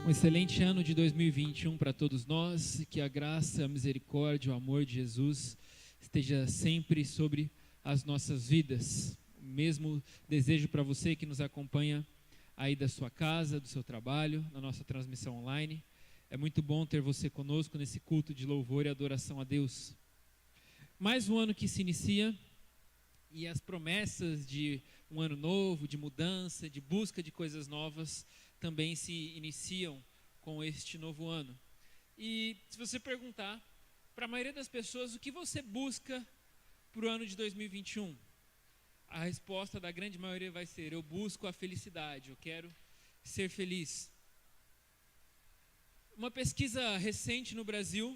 Um excelente ano de 2021 para todos nós, e que a graça, a misericórdia, o amor de Jesus esteja sempre sobre as nossas vidas. O mesmo desejo para você que nos acompanha aí da sua casa, do seu trabalho, na nossa transmissão online. É muito bom ter você conosco nesse culto de louvor e adoração a Deus. Mais um ano que se inicia e as promessas de um ano novo, de mudança, de busca de coisas novas também se iniciam com este novo ano. E se você perguntar para a maioria das pessoas o que você busca para o ano de 2021, a resposta da grande maioria vai ser: eu busco a felicidade, eu quero ser feliz. Uma pesquisa recente no Brasil,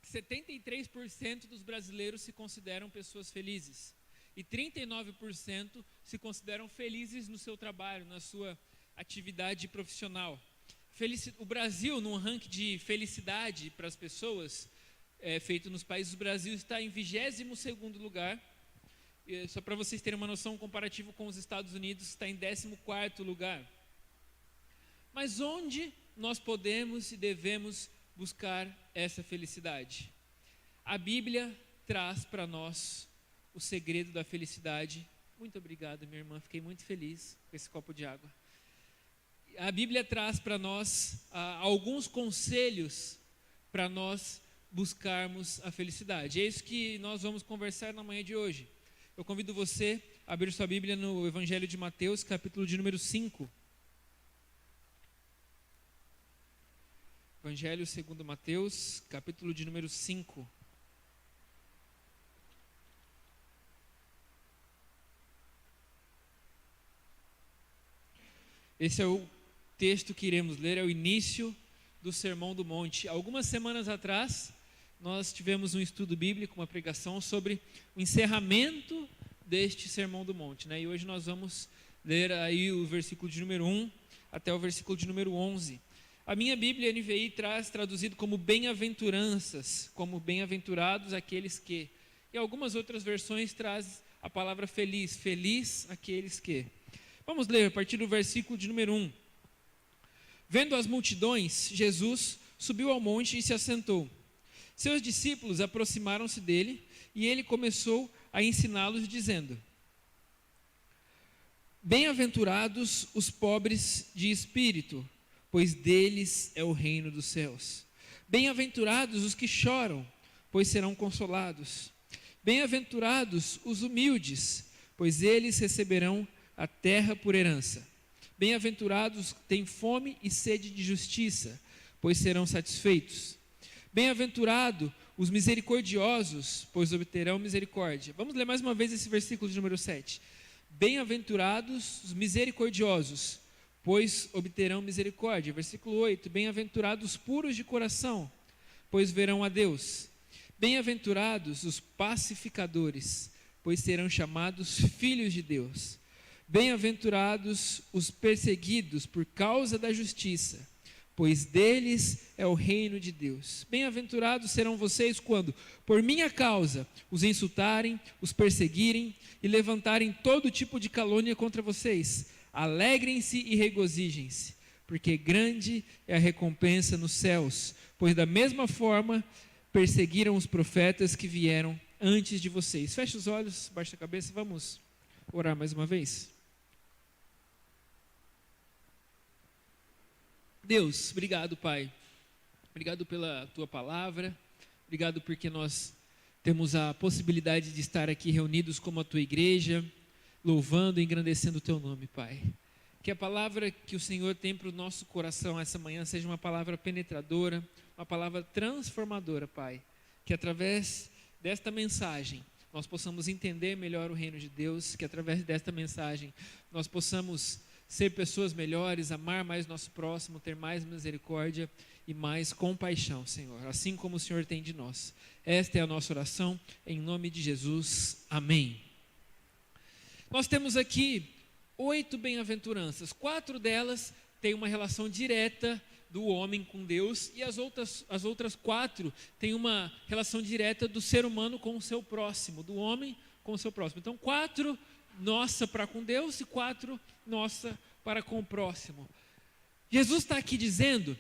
73% dos brasileiros se consideram pessoas felizes e 39% se consideram felizes no seu trabalho, na sua atividade profissional. O Brasil, num ranking de felicidade para as pessoas, feito nos países do Brasil, está em 22º lugar. Só para vocês terem uma noção, comparativo com os Estados Unidos, está em 14º lugar. Mas onde nós podemos e devemos buscar essa felicidade? A Bíblia traz para nós o segredo da felicidade. Muito obrigado, minha irmã, fiquei muito feliz com esse copo de água. A Bíblia traz para nós alguns conselhos para nós buscarmos a felicidade. É isso que nós vamos conversar na manhã de hoje. Eu convido você a abrir sua Bíblia no Evangelho de Mateus, capítulo de número 5. Evangelho segundo Mateus, capítulo de número 5. Esse é o texto que iremos ler, é o início do Sermão do Monte. Algumas semanas atrás, nós tivemos um estudo bíblico, uma pregação sobre o encerramento deste Sermão do Monte, né? E hoje nós vamos ler aí o versículo de número 1 até o versículo de número 11. A minha Bíblia NVI traz traduzido como bem-aventuranças, como bem-aventurados aqueles que. E algumas outras versões traz a palavra feliz, feliz aqueles que. Vamos ler a partir do versículo de número 1. Vendo as multidões, Jesus subiu ao monte e se assentou. Seus discípulos aproximaram-se dele e ele começou a ensiná-los dizendo: Bem-aventurados os pobres de espírito, pois deles é o reino dos céus. Bem-aventurados os que choram, pois serão consolados. Bem-aventurados os humildes, pois eles receberão a terra por herança. Bem-aventurados que têm fome e sede de justiça, pois serão satisfeitos. Bem-aventurado os misericordiosos, pois obterão misericórdia. Vamos ler mais uma vez esse versículo de número 7. Bem-aventurados os misericordiosos, pois obterão misericórdia. Versículo 8. Bem-aventurados os puros de coração, pois verão a Deus. Bem-aventurados os pacificadores, pois serão chamados filhos de Deus. Bem-aventurados os perseguidos por causa da justiça, pois deles é o reino de Deus. Bem-aventurados serão vocês quando, por minha causa, os insultarem, os perseguirem e levantarem todo tipo de calúnia contra vocês. Alegrem-se e regozijem-se, porque grande é a recompensa nos céus, pois da mesma forma perseguiram os profetas que vieram antes de vocês. Feche os olhos, baixe a cabeça, vamos orar mais uma vez. Deus, obrigado, Pai. Obrigado pela Tua palavra. Obrigado porque nós temos a possibilidade de estar aqui reunidos como a Tua igreja, louvando e engrandecendo o Teu nome, Pai. Que a palavra que o Senhor tem para o nosso coração essa manhã seja uma palavra penetradora, uma palavra transformadora, Pai. Que através desta mensagem nós possamos entender melhor o reino de Deus, que através desta mensagem nós possamos ser pessoas melhores, amar mais nosso próximo, ter mais misericórdia e mais compaixão, Senhor, assim como o Senhor tem de nós. Esta é a nossa oração, em nome de Jesus, amém. Nós temos aqui 8 bem-aventuranças, 4 delas têm uma relação direta do homem com Deus, e as outras 4 têm uma relação direta do ser humano com o seu próximo, do homem com o seu próximo. Então 4 nossa para com Deus e 4 nossa para com o próximo. Jesus está aqui dizendo,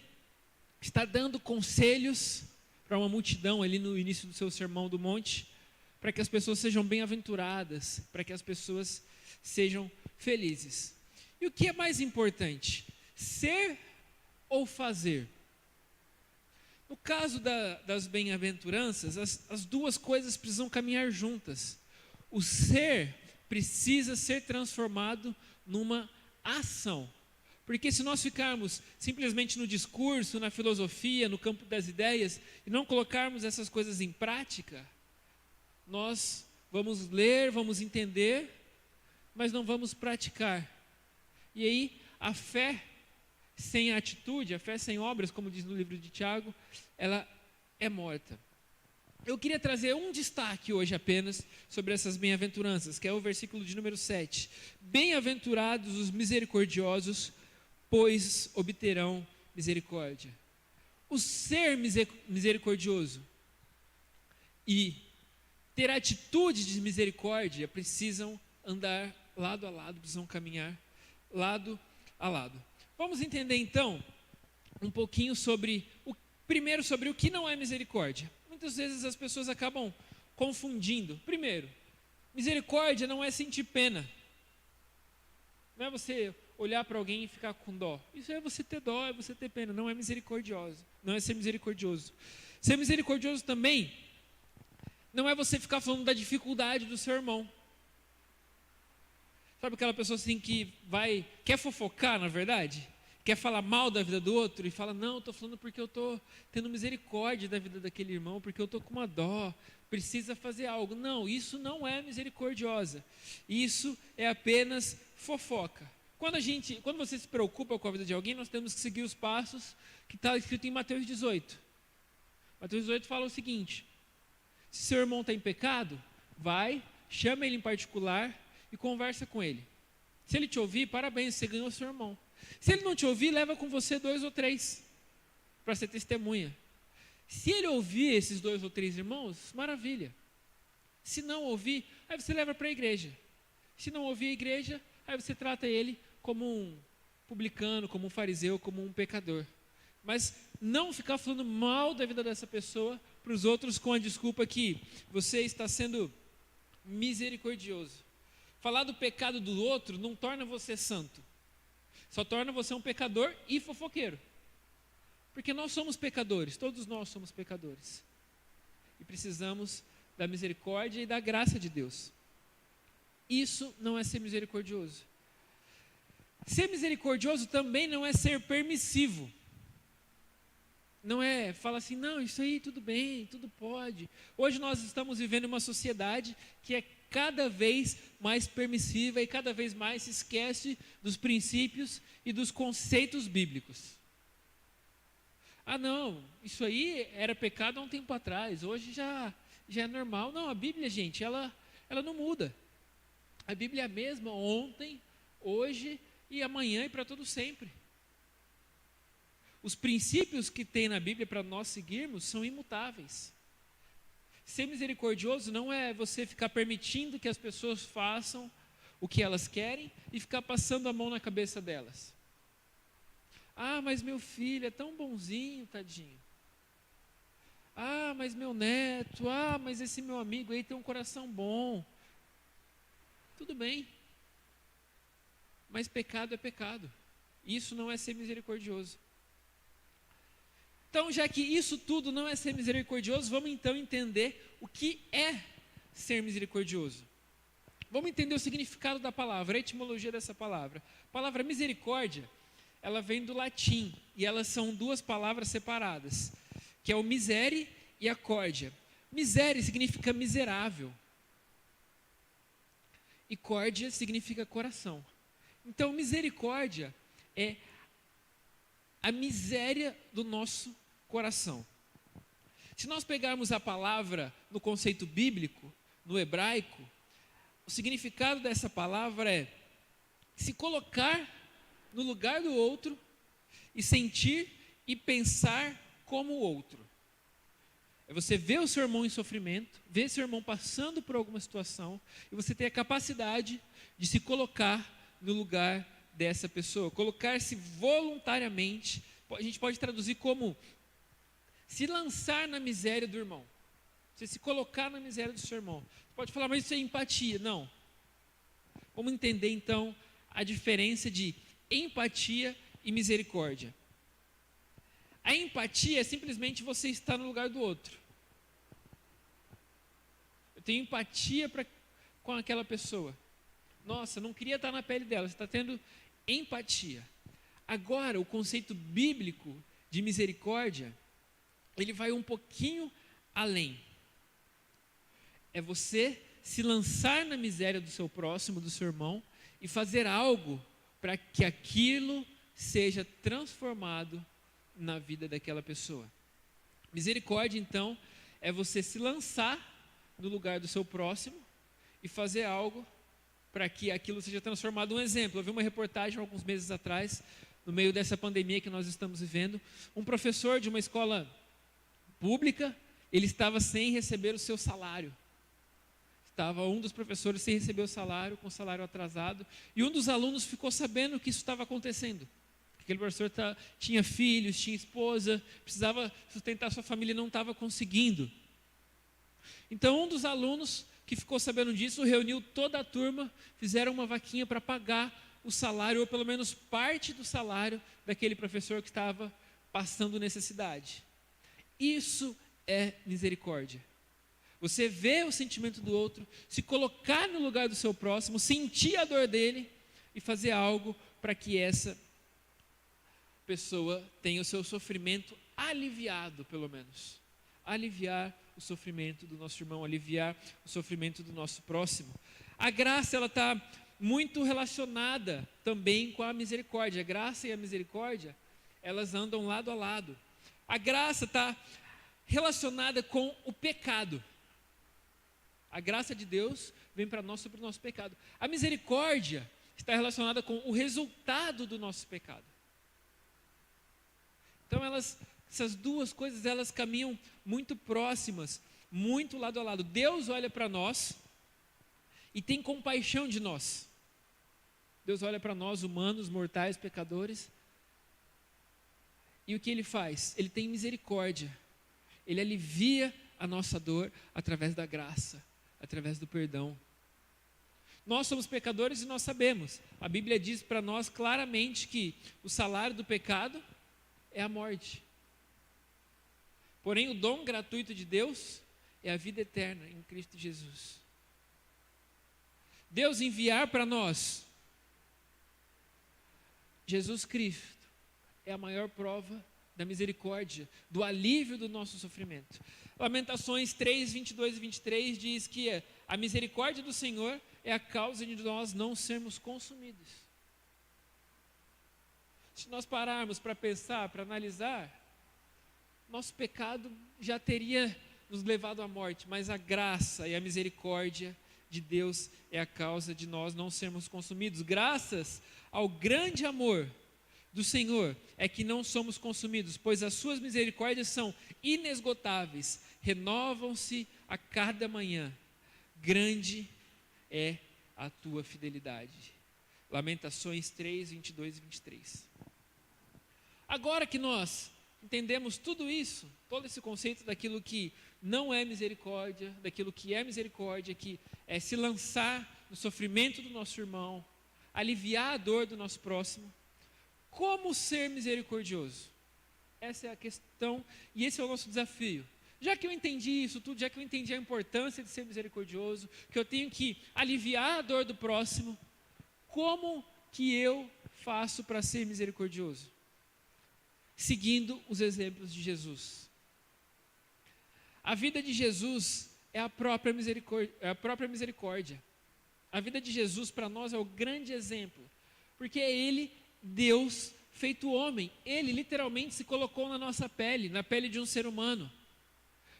está dando conselhos para uma multidão ali no início do seu sermão do monte, para que as pessoas sejam bem-aventuradas, para que as pessoas sejam felizes. E o que é mais importante? Ser ou fazer? No caso das bem-aventuranças, as duas coisas precisam caminhar juntas. O ser precisa ser transformado numa ação. Porque se nós ficarmos simplesmente no discurso, na filosofia, no campo das ideias, e não colocarmos essas coisas em prática, nós vamos ler, vamos entender, mas não vamos praticar. E aí, a fé sem atitude, a fé sem obras, como diz no livro de Tiago, ela é morta. Eu queria trazer um destaque hoje apenas sobre essas bem-aventuranças, que é o versículo de número 7. Bem-aventurados os misericordiosos, pois obterão misericórdia. O ser misericordioso e ter atitude de misericórdia precisam andar lado a lado, precisam caminhar lado a lado. Vamos entender então um pouquinho primeiro sobre o que não é misericórdia. Muitas vezes as pessoas acabam confundindo. Primeiro, misericórdia não é sentir pena. Não é você olhar para alguém e ficar com dó. Isso é você ter dó, é você ter pena. Não é misericordioso. Não é ser misericordioso. Ser misericordioso também não é você ficar falando da dificuldade do seu irmão. Sabe aquela pessoa assim que quer fofocar, na verdade? Quer falar mal da vida do outro e fala, não, estou falando porque eu estou tendo misericórdia da vida daquele irmão, porque eu estou com uma dó, precisa fazer algo. Não, isso não é misericordiosa. Isso é apenas fofoca. Quando você se preocupa com a vida de alguém, nós temos que seguir os passos que está escrito em Mateus 18. Mateus 18 fala o seguinte: se seu irmão está em pecado, chama ele em particular e conversa com ele. Se ele te ouvir, parabéns, você ganhou seu irmão. Se ele não te ouvir, leva com você 2 ou 3 para ser testemunha. Se ele ouvir esses 2 ou 3 irmãos, maravilha. Se não ouvir, aí você leva para a igreja. Se não ouvir a igreja, aí você trata ele como um publicano, como um fariseu, como um pecador. Mas não ficar falando mal da vida dessa pessoa para os outros com a desculpa que você está sendo misericordioso. Falar do pecado do outro não torna você santo. Só torna você um pecador e fofoqueiro. Porque nós somos pecadores, todos nós somos pecadores. E precisamos da misericórdia e da graça de Deus. Isso não é ser misericordioso. Ser misericordioso também não é ser permissivo. Não é falar assim, não, isso aí tudo bem, tudo pode. Hoje nós estamos vivendo uma sociedade que é cada vez mais permissiva e cada vez mais se esquece dos princípios e dos conceitos bíblicos. Ah não, isso aí era pecado há um tempo atrás, hoje já é normal. Não, a Bíblia, gente, ela não muda. A Bíblia é a mesma ontem, hoje e amanhã e para todo sempre. Os princípios que tem na Bíblia para nós seguirmos são imutáveis. Ser misericordioso não é você ficar permitindo que as pessoas façam o que elas querem e ficar passando a mão na cabeça delas. Ah, mas meu filho é tão bonzinho, tadinho. Ah, mas meu neto, mas esse meu amigo aí tem um coração bom. Tudo bem. Mas pecado é pecado. Isso não é ser misericordioso. Então, já que isso tudo não é ser misericordioso, vamos então entender o que é ser misericordioso. Vamos entender o significado da palavra, a etimologia dessa palavra. A palavra misericórdia, ela vem do latim, e elas são 2 palavras separadas, que é o misere e a córdia. Misere significa miserável, e córdia significa coração. Então, misericórdia é a miséria do nosso coração. Se nós pegarmos a palavra no conceito bíblico, no hebraico, o significado dessa palavra é se colocar no lugar do outro e sentir e pensar como o outro. É você ver o seu irmão em sofrimento, ver seu irmão passando por alguma situação e você ter a capacidade de se colocar no lugar dessa pessoa. Colocar-se voluntariamente, a gente pode traduzir como se lançar na miséria do irmão. Você se colocar na miséria do seu irmão. Você pode falar, mas isso é empatia. Não. Vamos entender então a diferença de empatia e misericórdia. A empatia é simplesmente você estar no lugar do outro. Eu tenho empatia com aquela pessoa. Nossa, não queria estar na pele dela. Você está tendo empatia. Agora, o conceito bíblico de misericórdia, ele vai um pouquinho além. É você se lançar na miséria do seu próximo, do seu irmão, e fazer algo para que aquilo seja transformado na vida daquela pessoa. Misericórdia, então, é você se lançar no lugar do seu próximo e fazer algo para que aquilo seja transformado. Um exemplo, eu vi uma reportagem alguns meses atrás, no meio dessa pandemia que nós estamos vivendo, um professor de uma escola pública, ele estava sem receber o seu salário. Estava um dos professores sem receber o salário, com o salário atrasado, e um dos alunos ficou sabendo que isso estava acontecendo. Aquele professor tinha filhos, tinha esposa, precisava sustentar sua família e não estava conseguindo. Então um dos alunos que ficou sabendo disso, reuniu toda a turma, fizeram uma vaquinha para pagar o salário, ou pelo menos parte do salário daquele professor que estava passando necessidade. Isso é misericórdia. Você vê o sentimento do outro, se colocar no lugar do seu próximo, sentir a dor dele e fazer algo para que essa pessoa tenha o seu sofrimento aliviado, pelo menos. Aliviar o sofrimento do nosso irmão, aliviar o sofrimento do nosso próximo. A graça, ela está muito relacionada também com a misericórdia. A graça e a misericórdia, elas andam lado a lado. A graça está relacionada com o pecado. A graça de Deus vem para nós sobre o nosso pecado. A misericórdia está relacionada com o resultado do nosso pecado. Então essas duas coisas, elas caminham muito próximas, muito lado a lado. Deus olha para nós e tem compaixão de nós. Deus olha para nós, humanos, mortais, pecadores, e o que Ele faz? Ele tem misericórdia. Ele alivia a nossa dor através da graça, através do perdão. Nós somos pecadores e nós sabemos. A Bíblia diz para nós claramente que o salário do pecado é a morte. Porém, o dom gratuito de Deus é a vida eterna em Cristo Jesus. Deus enviar para nós Jesus Cristo é a maior prova da misericórdia, do alívio do nosso sofrimento. Lamentações 3, 22 e 23 diz que a misericórdia do Senhor é a causa de nós não sermos consumidos. Se nós pararmos para pensar, para analisar, nosso pecado já teria nos levado à morte, mas a graça e a misericórdia de Deus é a causa de nós não sermos consumidos. Graças ao grande amor do Senhor é que não somos consumidos, pois as suas misericórdias são inesgotáveis, renovam-se a cada manhã. Grande é a tua fidelidade. Lamentações 3, 22 e 23. Agora que nós entendemos tudo isso, todo esse conceito daquilo que não é misericórdia, daquilo que é misericórdia, que é se lançar no sofrimento do nosso irmão, aliviar a dor do nosso próximo, como ser misericordioso? Essa é a questão e esse é o nosso desafio. Já que eu entendi isso tudo, já que eu entendi a importância de ser misericordioso, que eu tenho que aliviar a dor do próximo, como que eu faço para ser misericordioso? Seguindo os exemplos de Jesus. A vida de Jesus é a própria misericórdia. A vida de Jesus para nós é o grande exemplo, porque é Ele, Deus feito homem. Ele literalmente se colocou na nossa pele, na pele de um ser humano,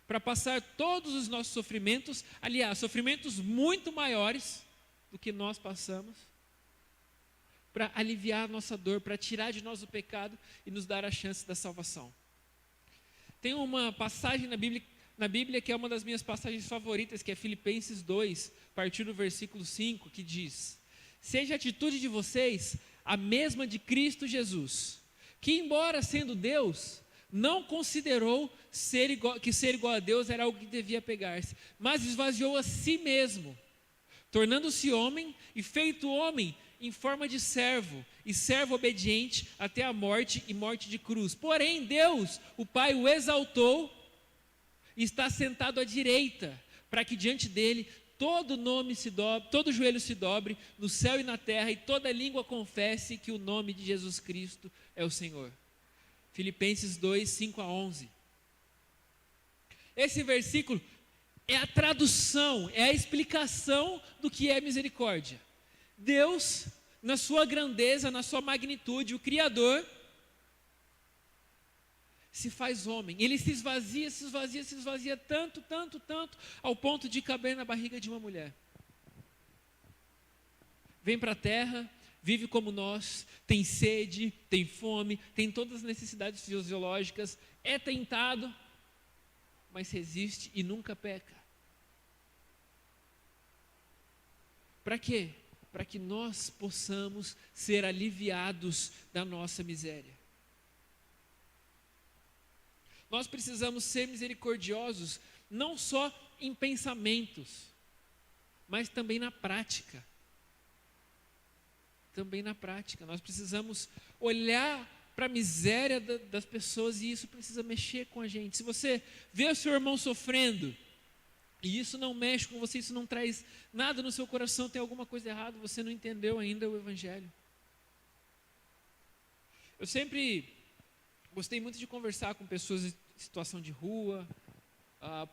para passar todos os nossos sofrimentos, aliás, sofrimentos muito maiores do que nós passamos, para aliviar a nossa dor, para tirar de nós o pecado e nos dar a chance da salvação. Tem uma passagem na Bíblia que é uma das minhas passagens favoritas, que é Filipenses 2, a partir do versículo 5, que diz: seja a atitude de vocês a mesma de Cristo Jesus, que embora sendo Deus, não considerou que ser igual a Deus era algo que devia pegar-se, mas esvaziou a si mesmo, tornando-se homem e feito homem em forma de servo, e servo obediente até a morte e morte de cruz. Porém, Deus, o Pai, o exaltou e está sentado à direita, para que diante dele todo nome se dobre, todo joelho se dobre, no céu e na terra, e toda língua confesse que o nome de Jesus Cristo é o Senhor. Filipenses 2, 5 a 11. Esse versículo é a tradução, é a explicação do que é misericórdia. Deus, na sua grandeza, na sua magnitude, o Criador, se faz homem. Ele se esvazia tanto, ao ponto de caber na barriga de uma mulher. Vem para a terra, vive como nós, tem sede, tem fome, tem todas as necessidades fisiológicas, é tentado, mas resiste e nunca peca. Para quê? Para que nós possamos ser aliviados da nossa miséria. Nós precisamos ser misericordiosos, não só em pensamentos, mas também na prática. Também na prática. Nós precisamos olhar para a miséria das pessoas e isso precisa mexer com a gente. Se você vê o seu irmão sofrendo e isso não mexe com você, isso não traz nada no seu coração, tem alguma coisa errada, você não entendeu ainda o Evangelho. Eu sempre gostei muito de conversar com pessoas em situação de rua,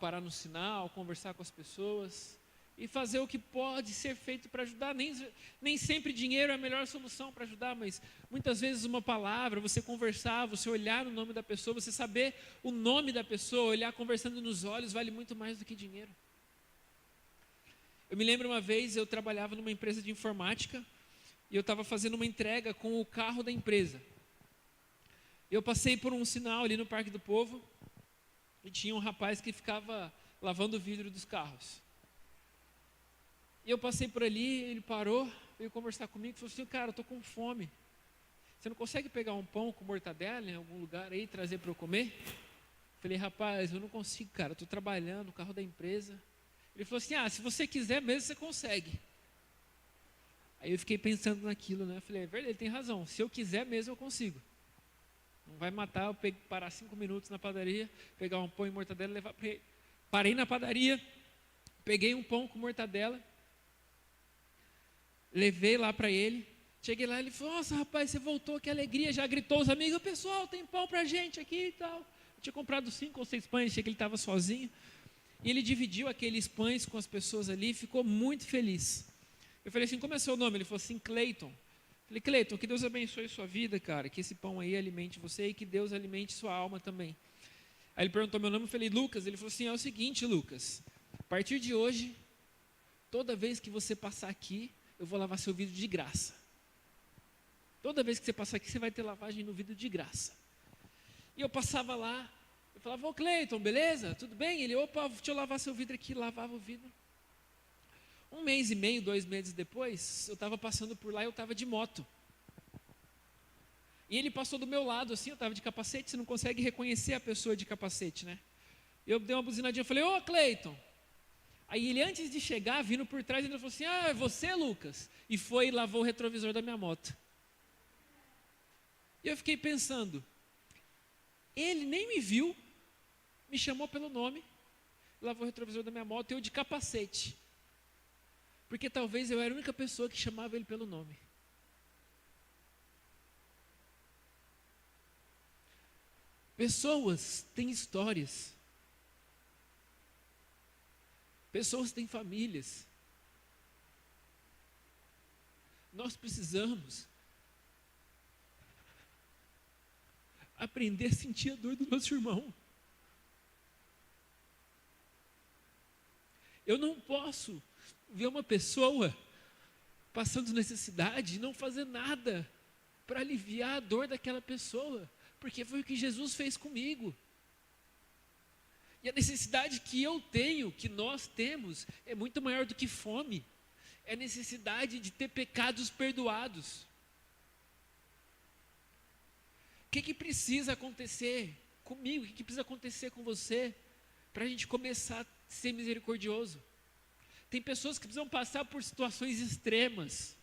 parar no sinal, conversar com as pessoas e fazer o que pode ser feito para ajudar. Nem sempre dinheiro é a melhor solução para ajudar, mas muitas vezes uma palavra, você conversar, você olhar no nome da pessoa, você saber o nome da pessoa, olhar conversando nos olhos, vale muito mais do que dinheiro. Eu me lembro uma vez, eu trabalhava numa empresa de informática e eu estava fazendo uma entrega com o carro da empresa. Eu passei por um sinal ali no Parque do Povo e tinha um rapaz que ficava lavando o vidro dos carros. E eu passei por ali, ele parou, veio conversar comigo e falou assim: cara, eu estou com fome. Você não consegue pegar um pão com mortadela em algum lugar aí e trazer para eu comer? Falei: rapaz, eu não consigo, cara, eu estou trabalhando no carro da empresa. Ele falou assim: se você quiser mesmo, você consegue. Aí eu fiquei pensando naquilo, né? Falei: é verdade, ele tem razão, se eu quiser mesmo eu consigo. Não vai matar, eu parar 5 minutos na padaria, pegar um pão e mortadela e levar para ele. Parei na padaria, peguei um pão com mortadela, levei lá para ele. Cheguei lá, ele falou: nossa, rapaz, você voltou, que alegria. Já gritou os amigos: pessoal, tem pão para gente aqui e tal. Eu tinha comprado 5 ou 6 pães, achei que ele estava sozinho. E ele dividiu aqueles pães com as pessoas ali e ficou muito feliz. Eu falei assim: como é seu nome? Ele falou assim: Cleiton. Falei: Cleiton, que Deus abençoe sua vida, cara, que esse pão aí alimente você e que Deus alimente sua alma também. Aí ele perguntou meu nome, eu falei: Lucas. Ele falou assim: é o seguinte, Lucas, a partir de hoje, toda vez que você passar aqui, eu vou lavar seu vidro de graça. Toda vez que você passar aqui, você vai ter lavagem no vidro de graça. E eu passava lá, eu falava: ô Cleiton, beleza? Tudo bem? Ele: opa, deixa eu lavar seu vidro aqui. Lavava o vidro. 1 mês e meio, 2 meses depois, eu estava passando por lá e eu estava de moto. E ele passou do meu lado assim, eu estava de capacete, você não consegue reconhecer a pessoa de capacete, né? Eu dei uma buzinadinha, eu falei: ô Cleiton. Aí ele, antes de chegar, vindo por trás, ele falou assim: é você, Lucas? E foi e lavou o retrovisor da minha moto. E eu fiquei pensando, ele nem me viu, me chamou pelo nome, lavou o retrovisor da minha moto, eu de capacete. Porque talvez eu era a única pessoa que chamava ele pelo nome. Pessoas têm histórias. Pessoas têm famílias. Nós precisamos aprender a sentir a dor do nosso irmão. Eu não posso ver uma pessoa passando necessidade e não fazer nada para aliviar a dor daquela pessoa, porque foi o que Jesus fez comigo. E a necessidade que eu tenho, que nós temos, é muito maior do que fome. É necessidade de ter pecados perdoados. que precisa acontecer comigo? O que precisa acontecer com você para a gente começar a ser misericordioso? Tem pessoas que precisam passar por situações extremas,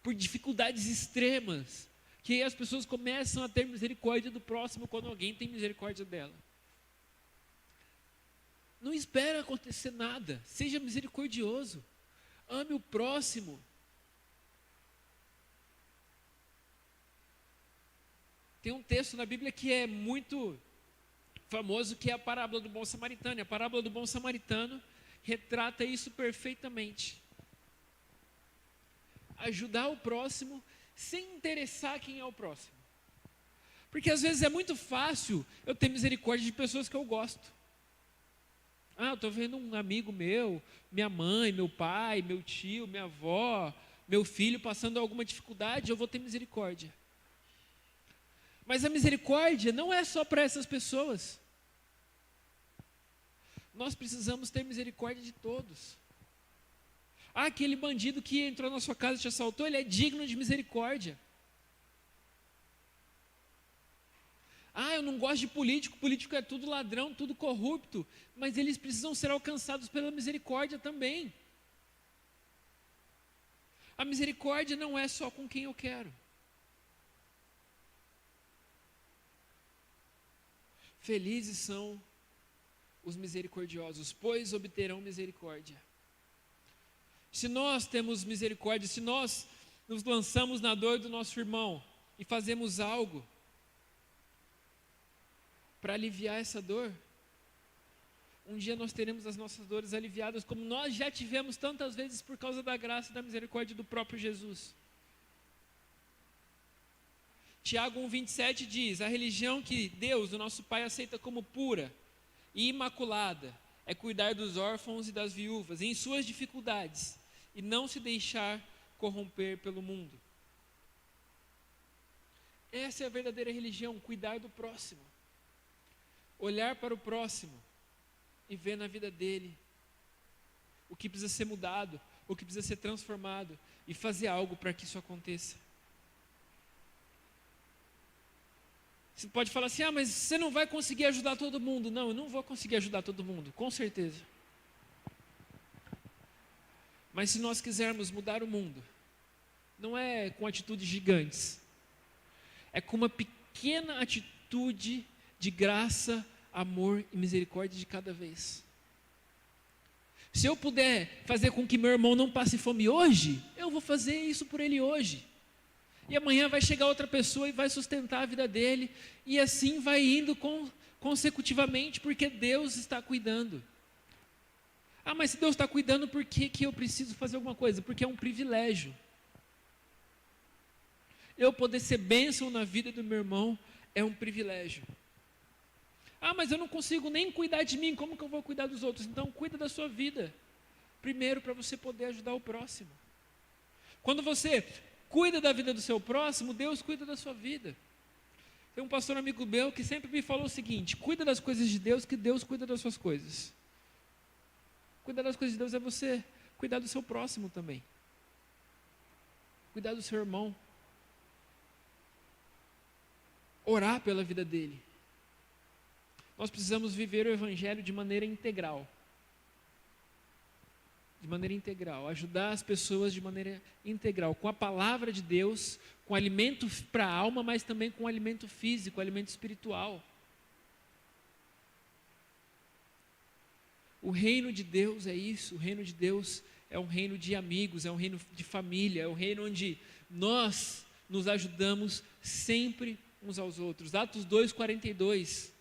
por dificuldades extremas, que aí as pessoas começam a ter misericórdia do próximo quando alguém tem misericórdia dela. Não espera acontecer nada, seja misericordioso, ame o próximo. Tem um texto na Bíblia que é muito famoso, que é a parábola do bom samaritano. A parábola do bom samaritano retrata isso perfeitamente. Ajudar o próximo sem interessar quem é o próximo. Porque às vezes é muito fácil eu ter misericórdia de pessoas que eu gosto. Eu estou vendo um amigo meu, minha mãe, meu pai, meu tio, minha avó, meu filho passando alguma dificuldade, eu vou ter misericórdia. Mas a misericórdia não é só para essas pessoas. Nós precisamos ter misericórdia de todos. Aquele bandido que entrou na sua casa e te assaltou, ele é digno de misericórdia. Eu não gosto de político, político é tudo ladrão, tudo corrupto, mas eles precisam ser alcançados pela misericórdia também. A misericórdia não é só com quem eu quero. Felizes são os misericordiosos, pois obterão misericórdia. Se nós temos misericórdia, se nós nos lançamos na dor do nosso irmão e fazemos algo para aliviar essa dor, um dia nós teremos as nossas dores aliviadas, como nós já tivemos tantas vezes por causa da graça e da misericórdia do próprio Jesus. Tiago 1,27 diz: a religião que Deus, o nosso Pai, aceita como pura e imaculada é cuidar dos órfãos e das viúvas em suas dificuldades e não se deixar corromper pelo mundo. Essa é a verdadeira religião, cuidar do próximo. Olhar para o próximo e ver na vida dele o que precisa ser mudado, o que precisa ser transformado e fazer algo para que isso aconteça. Você pode falar assim: mas você não vai conseguir ajudar todo mundo. Não, eu não vou conseguir ajudar todo mundo, com certeza. Mas se nós quisermos mudar o mundo, não é com atitudes gigantes, é com uma pequena atitude de graça, amor e misericórdia de cada vez. Se eu puder fazer com que meu irmão não passe fome hoje, eu vou fazer isso por ele hoje. E amanhã vai chegar outra pessoa e vai sustentar a vida dele, e assim vai indo consecutivamente, porque Deus está cuidando. Mas se Deus está cuidando, por que eu preciso fazer alguma coisa? Porque é um privilégio. Eu poder ser bênção na vida do meu irmão é um privilégio. Mas eu não consigo nem cuidar de mim, como que eu vou cuidar dos outros? Então cuida da sua vida, primeiro, para você poder ajudar o próximo. Quando você cuida da vida do seu próximo, Deus cuida da sua vida. Tem um pastor amigo meu que sempre me falou o seguinte: cuida das coisas de Deus, que Deus cuida das suas coisas. Cuidar das coisas de Deus é você cuidar do seu próximo também, cuidar do seu irmão, orar pela vida dele. Nós precisamos viver o Evangelho de maneira integral. De maneira integral, ajudar as pessoas de maneira integral, com a palavra de Deus, com alimento para a alma, mas também com alimento físico, alimento espiritual. O reino de Deus é isso, o reino de Deus é um reino de amigos, é um reino de família, é um reino onde nós nos ajudamos sempre uns aos outros. Atos 2,42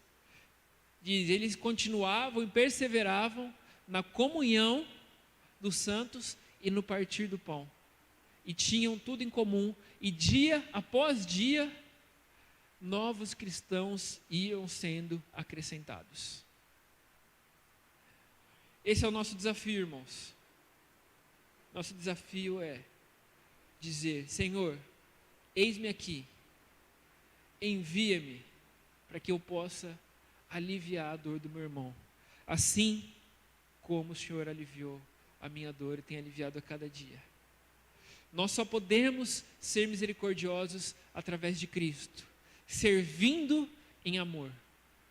diz: eles continuavam e perseveravam na comunhão dos santos e no partir do pão, e tinham tudo em comum, e dia após dia novos cristãos iam sendo acrescentados. Esse é o nosso desafio, irmãos. Nosso desafio é dizer: Senhor, eis-me aqui, envia-me para que eu possa aliviar a dor do meu irmão, assim como o Senhor aliviou a minha dor e tem aliviado a cada dia. Nós só podemos ser misericordiosos através de Cristo. servindo em amor,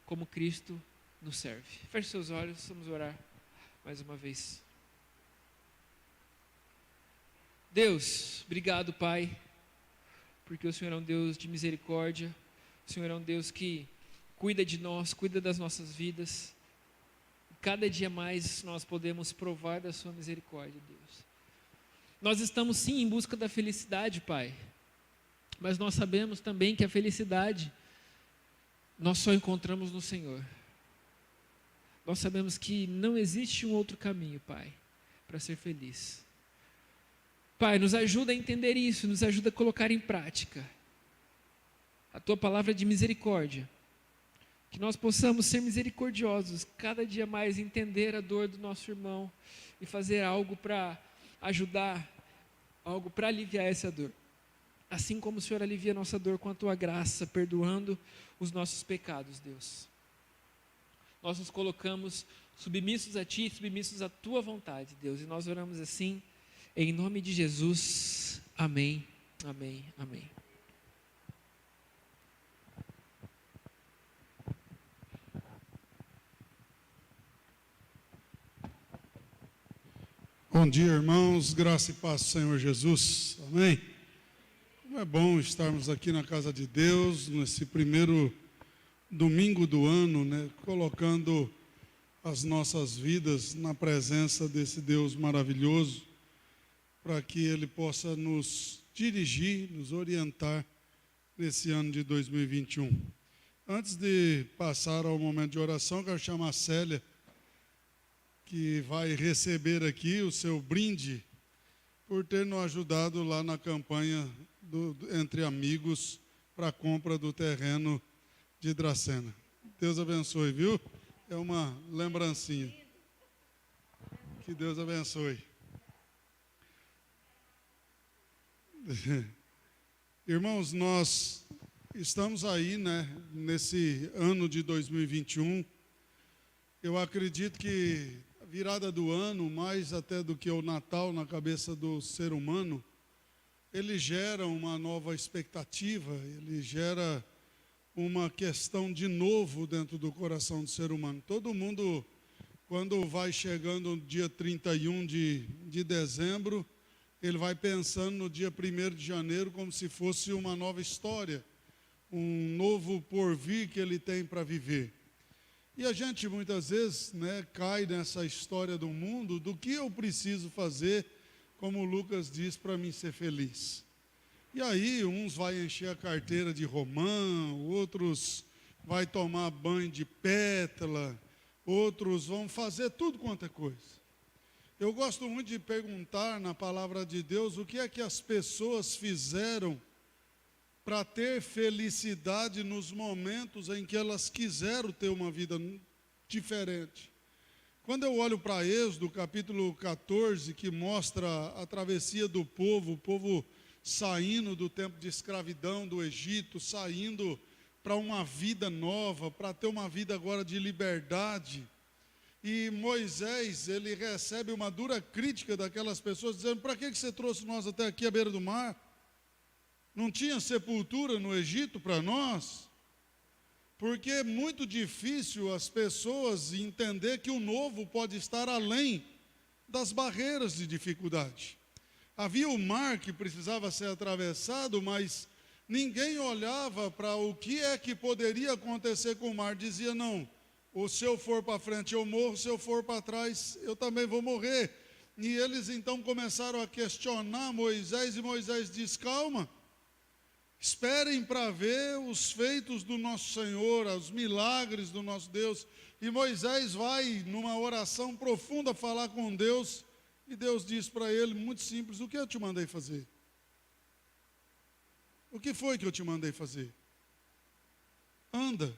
como Cristo nos serve. Feche seus olhos, vamos orar mais uma vez. Deus, obrigado, Pai, porque o Senhor é um Deus de misericórdia, o Senhor é um Deus que cuida de nós, cuida das nossas vidas. Cada dia mais nós podemos provar da sua misericórdia, Deus. Nós estamos sim em busca da felicidade, Pai, mas nós sabemos também que a felicidade nós só encontramos no Senhor. Nós sabemos que não existe um outro caminho, Pai, para ser feliz. Pai, nos ajuda a entender isso, nos ajuda a colocar em prática a Tua palavra de misericórdia. Que nós possamos ser misericordiosos, cada dia mais entender a dor do nosso irmão e fazer algo para ajudar, algo para aliviar essa dor. Assim como o Senhor alivia a nossa dor com a Tua graça, perdoando os nossos pecados, Deus. Nós nos colocamos submissos a Ti, submissos à Tua vontade, Deus, e nós oramos assim, em nome de Jesus. Amém, amém, amém. Bom dia, irmãos, graça e paz do Senhor Jesus, amém? Como é bom estarmos aqui na casa de Deus, nesse primeiro domingo do ano, né? Colocando as nossas vidas na presença desse Deus maravilhoso, para que Ele possa nos dirigir, nos orientar nesse ano de 2021. Antes de passar ao momento de oração, quero chamar a Célia, que vai receber aqui o seu brinde por ter nos ajudado lá na campanha Entre Amigos para a compra do terreno de Dracena. Deus abençoe, viu? É uma lembrancinha. Que Deus abençoe. Irmãos, nós estamos aí, né, nesse ano de 2021. Eu acredito que a virada do ano, mais até do que o Natal na cabeça do ser humano, ele gera uma nova expectativa, ele gera uma questão de novo dentro do coração do ser humano. Todo mundo, quando vai chegando o dia 31 de dezembro, ele vai pensando no dia 1º de janeiro como se fosse uma nova história, um novo porvir que ele tem para viver. E a gente muitas vezes, né, cai nessa história do mundo, do que eu preciso fazer, como o Lucas diz, para mim ser feliz. E aí uns vai encher a carteira de romã, outros vai tomar banho de pétala, outros vão fazer tudo quanto é coisa. Eu gosto muito de perguntar na palavra de Deus o que é que as pessoas fizeram para ter felicidade nos momentos em que elas quiseram ter uma vida diferente. Quando eu olho para Êxodo, capítulo 14, que mostra a travessia do povo, o povo saindo do tempo de escravidão do Egito, saindo para uma vida nova, para ter uma vida agora de liberdade. E Moisés, ele recebe uma dura crítica daquelas pessoas, dizendo: para que você trouxe nós até aqui à beira do mar? Não tinha sepultura no Egito para nós? Porque é muito difícil as pessoas entender que o novo pode estar além das barreiras de dificuldade. Havia o mar que precisava ser atravessado, mas ninguém olhava para o que é que poderia acontecer com o mar. Dizia: não, ou se eu for para frente eu morro, se eu for para trás eu também vou morrer. E eles então começaram a questionar Moisés, e Moisés diz: calma. Esperem para ver os feitos do nosso Senhor, os milagres do nosso Deus. E Moisés vai, numa oração profunda, falar com Deus. E Deus diz para ele, muito simples: o que eu te mandei fazer? O que foi que eu te mandei fazer? Anda.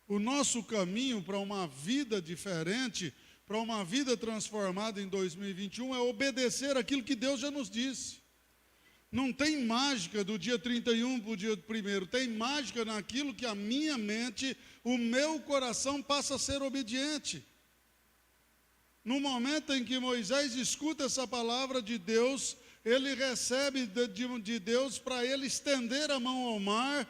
O nosso caminho para uma vida diferente, para uma vida transformada em 2021, é obedecer aquilo que Deus já nos disse. Não tem mágica do dia 31 para o dia 1º, tem mágica naquilo que a minha mente, o meu coração passa a ser obediente. No momento em que Moisés escuta essa palavra de Deus, ele recebe de Deus para ele estender a mão ao mar,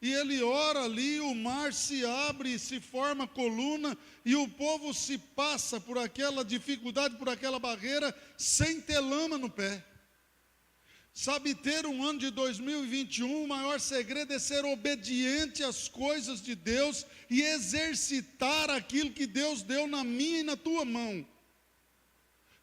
e ele ora ali, o mar se abre, se forma coluna, e o povo se passa por aquela dificuldade, por aquela barreira, sem ter lama no pé. Sabe, ter um ano de 2021, o maior segredo é ser obediente às coisas de Deus e exercitar aquilo que Deus deu na minha e na tua mão.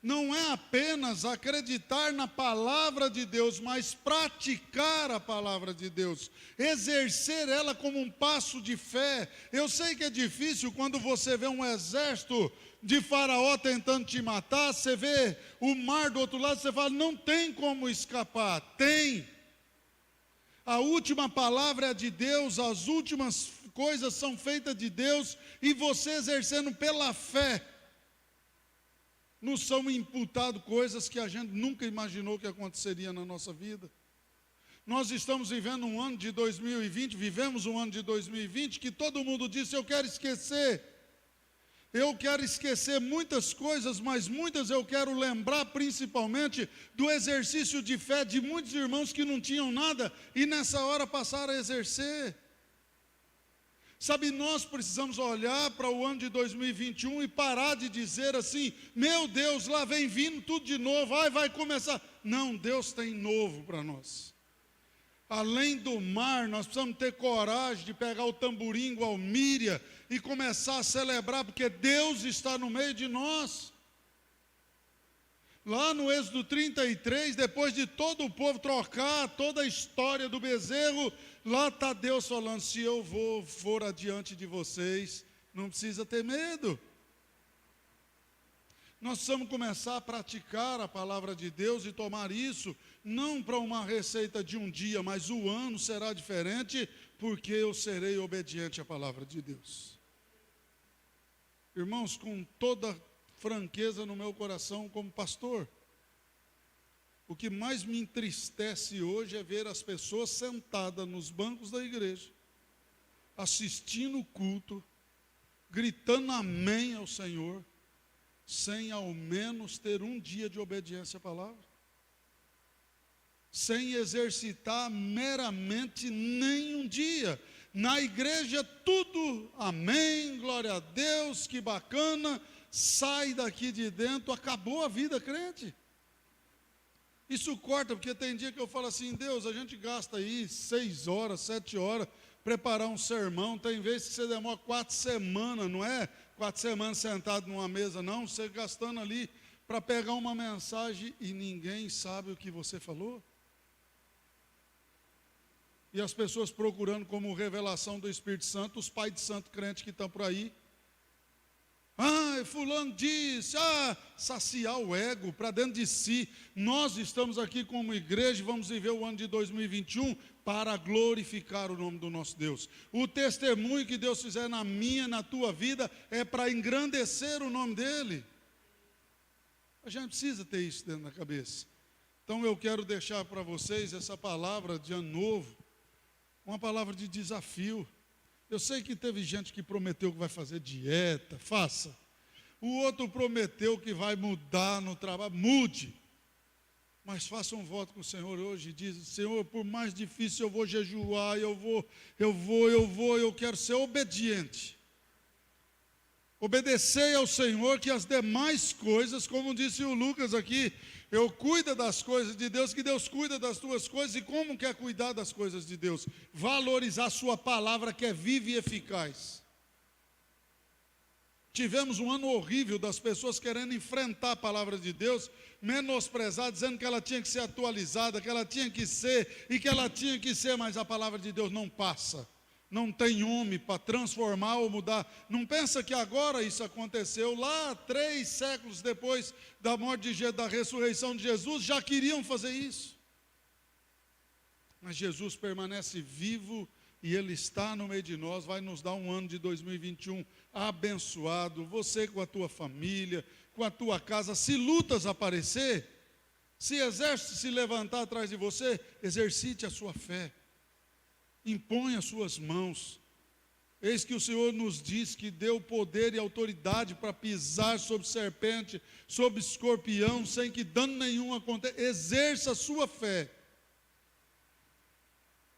Não é apenas acreditar na palavra de Deus, mas praticar a palavra de Deus, exercer ela como um passo de fé. Eu sei que é difícil quando você vê um exército de Faraó tentando te matar, você vê o mar do outro lado, você fala, não tem como escapar. Tem. A última palavra é de Deus, as últimas coisas são feitas de Deus, e você exercendo pela fé, nos são imputadas coisas que a gente nunca imaginou que aconteceria na nossa vida. Nós estamos vivendo um ano de 2020, vivemos um ano de 2020, que todo mundo disse, eu quero esquecer muitas coisas, mas muitas eu quero lembrar principalmente do exercício de fé de muitos irmãos que não tinham nada, e nessa hora passaram a exercer. Sabe, nós precisamos olhar para o ano de 2021 e parar de dizer assim, meu Deus, lá vem vindo tudo de novo, vai começar. Não, Deus tem novo para nós. Além do mar, nós precisamos ter coragem de pegar o tamborim igual Míria e começar a celebrar, porque Deus está no meio de nós. Lá no Êxodo 33, depois de todo o povo trocar toda a história do bezerro, lá está Deus falando, se eu for adiante de vocês, não precisa ter medo. Nós precisamos começar a praticar a palavra de Deus e tomar isso, não para uma receita de um dia, mas o ano será diferente, porque eu serei obediente à palavra de Deus. Irmãos, com toda franqueza no meu coração como pastor, o que mais me entristece hoje é ver as pessoas sentadas nos bancos da igreja, assistindo o culto, gritando amém ao Senhor, sem ao menos ter um dia de obediência à palavra, sem exercitar meramente nenhum dia. Na igreja tudo, amém, glória a Deus, que bacana, sai daqui de dentro, acabou a vida crente. Isso corta, porque tem dia que eu falo assim, Deus, a gente gasta aí 6 horas, 7 horas, preparar um sermão, tem vezes que você demora 4 semanas, não é 4 semanas sentado numa mesa, não, você gastando ali para pegar uma mensagem e ninguém sabe o que você falou. E as pessoas procurando como revelação do Espírito Santo, os pais de santo crente que estão por aí. Fulano disse, saciar o ego para dentro de si. Nós estamos aqui como igreja, vamos viver o ano de 2021 para glorificar o nome do nosso Deus. O testemunho que Deus fizer na minha, na tua vida, é para engrandecer o nome dEle. A gente precisa ter isso dentro da cabeça. Então eu quero deixar para vocês essa palavra de ano novo, uma palavra de desafio. Eu sei que teve gente que prometeu que vai fazer dieta, faça. O outro prometeu que vai mudar no trabalho, mude. Mas faça um voto com o Senhor hoje e diz, Senhor, por mais difícil eu vou jejuar, eu quero ser obediente. Obedecei ao Senhor, que as demais coisas, como disse o Lucas aqui, eu cuido das coisas de Deus, que Deus cuida das tuas coisas. E como quer cuidar das coisas de Deus? Valorizar a sua palavra, que é viva e eficaz. Tivemos um ano horrível das pessoas querendo enfrentar a palavra de Deus, menosprezar, dizendo que ela tinha que ser atualizada, que ela tinha que ser, e que ela tinha que ser, mas a palavra de Deus não passa. Não tem homem para transformar ou mudar. Não pensa que agora isso aconteceu. Lá, 3 séculos depois da morte da ressurreição de Jesus, já queriam fazer isso. Mas Jesus permanece vivo e Ele está no meio de nós. Vai nos dar um ano de 2021 abençoado. Você com a tua família, com a tua casa. Se lutas aparecer, se exército se levantar atrás de você, exercite a sua fé. Impõe as suas mãos. Eis que o Senhor nos diz que deu poder e autoridade para pisar sobre serpente, sobre escorpião, sem que dano nenhum aconteça. Exerça a sua fé.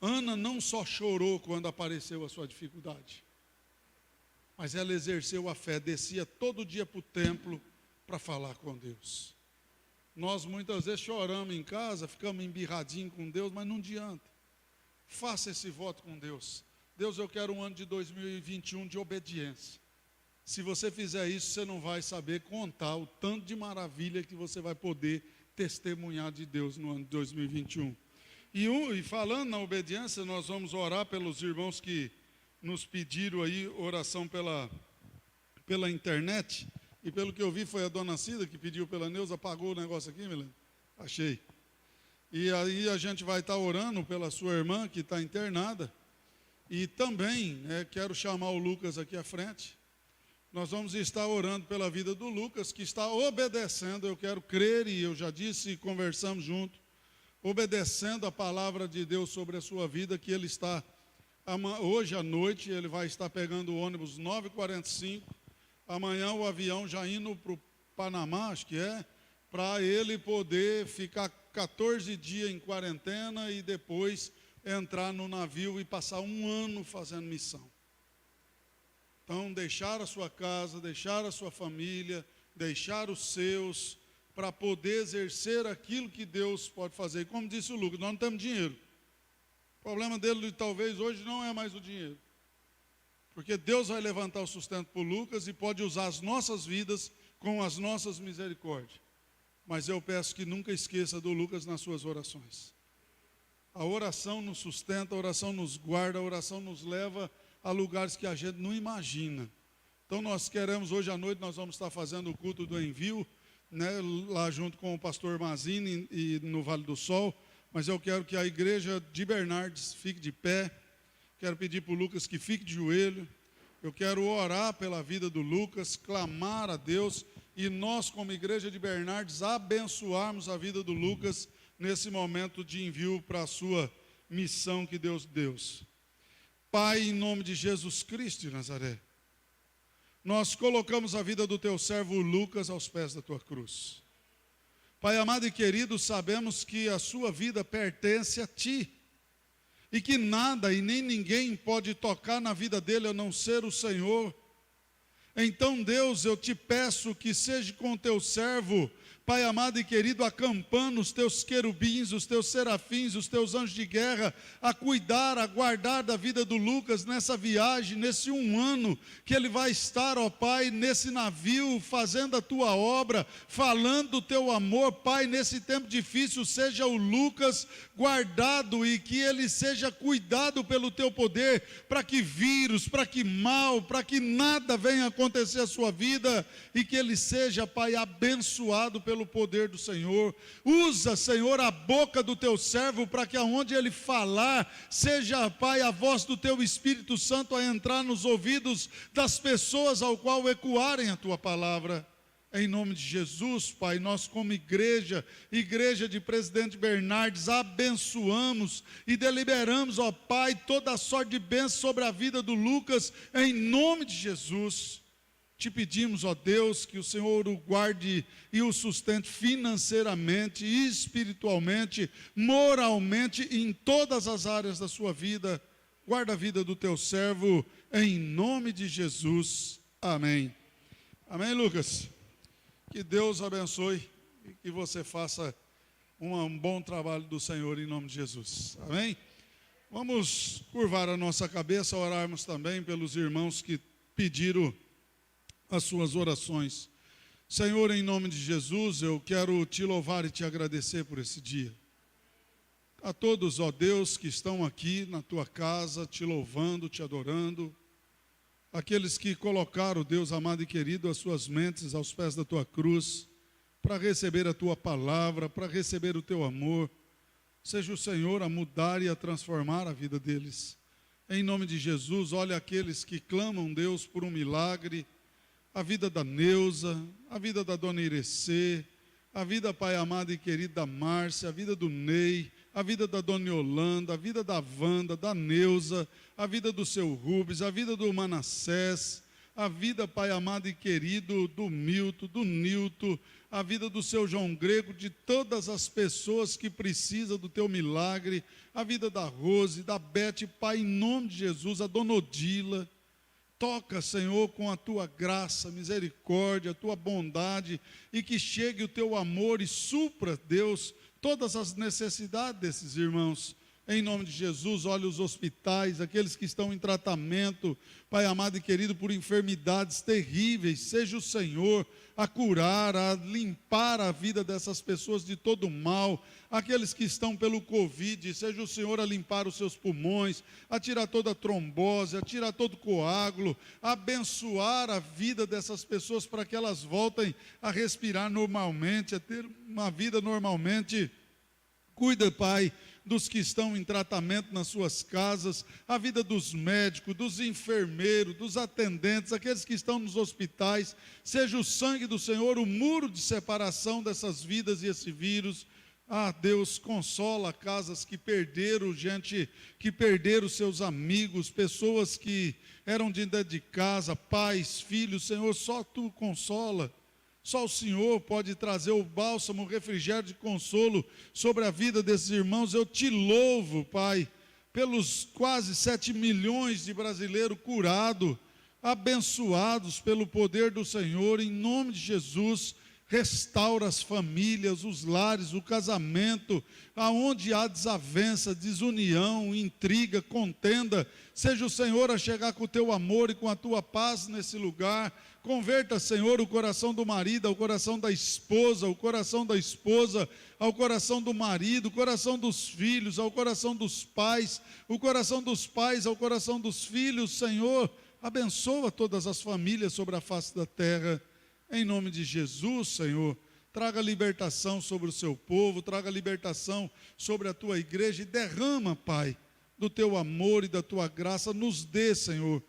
Ana não só chorou quando apareceu a sua dificuldade, mas ela exerceu a fé, descia todo dia para o templo para falar com Deus. Nós muitas vezes choramos em casa, ficamos embirradinhos com Deus, mas não adianta. Faça esse voto com Deus. Deus, eu quero um ano de 2021 de obediência. Se você fizer isso, você não vai saber contar o tanto de maravilha que você vai poder testemunhar de Deus no ano de 2021. E falando na obediência, nós vamos orar pelos irmãos que nos pediram aí oração pela internet. E pelo que eu vi, foi a dona Cida que pediu pela Neuza. Apagou o negócio aqui, Milena? Achei. E aí a gente vai estar orando pela sua irmã que está internada. E também, quero chamar o Lucas aqui à frente. Nós vamos estar orando pela vida do Lucas, que está obedecendo. Eu quero crer, e eu já disse e conversamos junto, obedecendo a palavra de Deus sobre a sua vida, que ele está, hoje à noite, ele vai estar pegando o ônibus 9h45. Amanhã o avião já indo para o Panamá, acho que para ele poder ficar 14 dias em quarentena e depois entrar no navio e passar um ano fazendo missão. Então, deixar a sua casa, deixar a sua família, deixar os seus, para poder exercer aquilo que Deus pode fazer. E como disse o Lucas, nós não temos dinheiro. O problema dele, talvez, hoje não é mais o dinheiro. Porque Deus vai levantar o sustento para o Lucas e pode usar as nossas vidas com as nossas misericórdias. Mas eu peço que nunca esqueça do Lucas nas suas orações. A oração nos sustenta, a oração nos guarda, a oração nos leva a lugares que a gente não imagina. Então nós queremos, hoje à noite, nós vamos estar fazendo o culto do envio, lá junto com o pastor Mazini e no Vale do Sol. Mas eu quero que a igreja de Bernardes fique de pé. Quero pedir para o Lucas que fique de joelho. Eu quero orar pela vida do Lucas, clamar a Deus. E nós, como igreja de Bernardes, abençoarmos a vida do Lucas nesse momento de envio para a sua missão que Deus deu. Pai, em nome de Jesus Cristo de Nazaré, nós colocamos a vida do teu servo Lucas aos pés da tua cruz. Pai amado e querido, sabemos que a sua vida pertence a ti. E que nada e nem ninguém pode tocar na vida dele a não ser o Senhor. Então, Deus, eu te peço que seja com o teu servo, Pai amado e querido, acampando os teus querubins, os teus serafins, os teus anjos de guerra, a cuidar, a guardar da vida do Lucas nessa viagem, nesse um ano que ele vai estar, ó Pai, nesse navio, fazendo a tua obra, falando do teu amor, Pai, nesse tempo difícil, seja o Lucas guardado e que ele seja cuidado pelo teu poder, para que vírus, para que mal, para que nada venha acontecer à sua vida e que ele seja, Pai, abençoado pelo poder do Senhor. Usa, Senhor, a boca do teu servo para que aonde ele falar, seja, Pai, a voz do teu Espírito Santo a entrar nos ouvidos das pessoas ao qual ecoarem a tua palavra. Em nome de Jesus, Pai, nós como igreja de Presidente Bernardes, abençoamos e deliberamos, ó Pai, toda a sorte de bênção sobre a vida do Lucas, em nome de Jesus. Te pedimos, ó Deus, que o Senhor o guarde e o sustente financeiramente, espiritualmente, moralmente, em todas as áreas da sua vida. Guarda a vida do teu servo, em nome de Jesus. Amém. Amém, Lucas? Que Deus abençoe e que você faça um bom trabalho do Senhor em nome de Jesus. Amém? Vamos curvar a nossa cabeça, orarmos também pelos irmãos que pediram as suas orações. Senhor, em nome de Jesus, eu quero te louvar e te agradecer por esse dia. A todos, ó Deus, que estão aqui na tua casa, te louvando, te adorando, aqueles que colocaram, Deus amado e querido, as suas mentes aos pés da tua cruz, para receber a tua palavra, para receber o teu amor, seja o Senhor a mudar e a transformar a vida deles. Em nome de Jesus, olha aqueles que clamam, Deus, por um milagre, a vida da Neuza, a vida da dona Irecê, a vida, Pai amado e querido, da Márcia, a vida do Ney, a vida da dona Yolanda, a vida da Wanda, da Neuza, a vida do seu Rubens, a vida do Manassés, a vida, Pai amado e querido, do Milton, do Nilton, a vida do seu João Grego, de todas as pessoas que precisam do teu milagre, a vida da Rose, da Beth, Pai, em nome de Jesus, a dona Odila. Toca, Senhor, com a tua graça, misericórdia, a tua bondade, e que chegue o teu amor e supra, Deus, todas as necessidades desses irmãos. Em nome de Jesus, olha os hospitais, aqueles que estão em tratamento, Pai amado e querido, por enfermidades terríveis, seja o Senhor a curar, a limpar a vida dessas pessoas de todo mal, aqueles que estão pelo Covid, seja o Senhor a limpar os seus pulmões, a tirar toda a trombose, a tirar todo o coágulo, a abençoar a vida dessas pessoas para que elas voltem a respirar normalmente, a ter uma vida normalmente. Cuida, Pai, dos que estão em tratamento nas suas casas, a vida dos médicos, dos enfermeiros, dos atendentes, aqueles que estão nos hospitais, seja o sangue do Senhor o muro de separação dessas vidas e esse vírus. Ah, Deus, consola casas que perderam gente, que perderam seus amigos, pessoas que eram de dentro de casa, pais, filhos, Senhor, só Tu consola. Só o Senhor pode trazer o bálsamo, o refrigério de consolo sobre a vida desses irmãos. Eu te louvo, Pai, pelos quase 7 milhões de brasileiros curados, abençoados pelo poder do Senhor, em nome de Jesus. Restaura as famílias, os lares, o casamento, aonde há desavença, desunião, intriga, contenda, seja o Senhor a chegar com o teu amor e com a tua paz nesse lugar. Converta, Senhor, o coração do marido ao coração da esposa, o coração da esposa ao coração do marido, o coração dos filhos ao coração dos pais, o coração dos pais ao coração dos filhos. Senhor, abençoa todas as famílias sobre a face da terra. Em nome de Jesus, Senhor, traga libertação sobre o seu povo, traga libertação sobre a tua igreja e derrama, Pai, do teu amor e da tua graça. Nos dê, Senhor,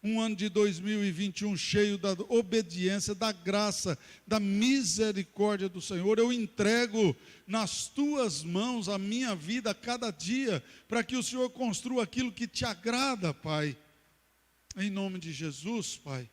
um ano de 2021 cheio da obediência, da graça, da misericórdia do Senhor. Eu entrego nas tuas mãos a minha vida a cada dia, para que o Senhor construa aquilo que te agrada, Pai. Em nome de Jesus, Pai.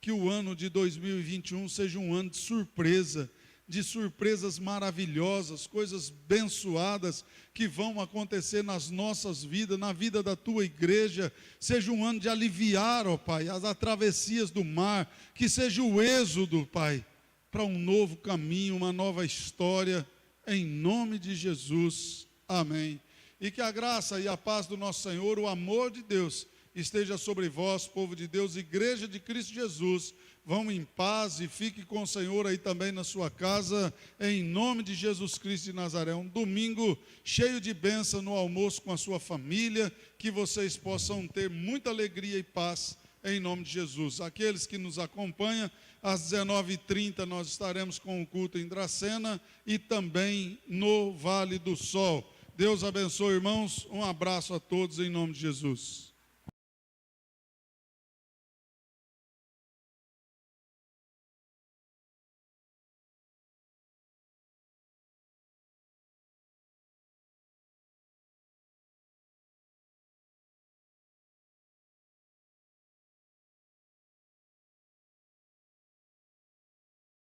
Que o ano de 2021 seja um ano de surpresa, de surpresas maravilhosas, coisas abençoadas que vão acontecer nas nossas vidas, na vida da tua igreja. Seja um ano de aliviar, ó Pai, as travessias do mar, que seja o êxodo, Pai, para um novo caminho, uma nova história, em nome de Jesus. Amém. E que a graça e a paz do nosso Senhor, o amor de Deus, esteja sobre vós, povo de Deus, igreja de Cristo Jesus. Vão em paz e fique com o Senhor aí também na sua casa, em nome de Jesus Cristo de Nazaré. Um domingo cheio de bênção no almoço com a sua família, que vocês possam ter muita alegria e paz, em nome de Jesus. Aqueles que nos acompanham, às 19h30 nós estaremos com o culto em Dracena e também no Vale do Sol. Deus abençoe, irmãos. Um abraço a todos em nome de Jesus.